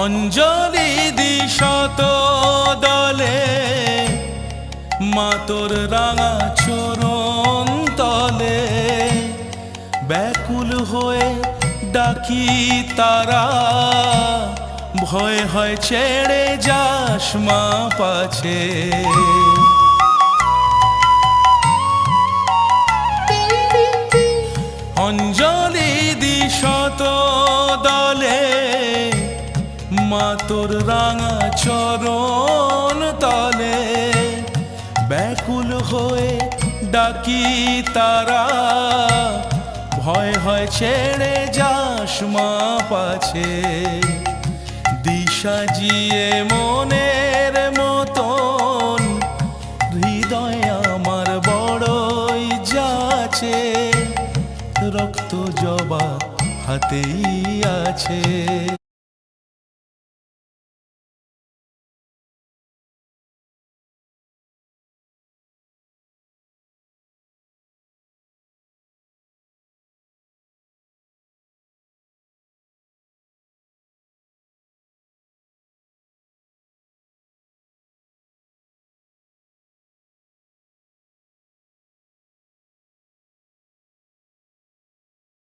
অঞ্জলি দিশত দলে মা তোর রাঙা চরণ তলে ব্যাকুল হয়ে ডাকি তারা ভয় হয় ছেড়ে যাস মা পাছে অঞ্জলি দিশত দলে মা তোর রাঙা চরণ তলে ব্যাকুল হয়ে ডাকি তারা ভয় হয় ছেড়ে যাস মা পাছে দিশা জিয়ে মনের মতন হৃদয় আমার বড়ই যাচ্ছে রক্ত জবা হাতেই আছে।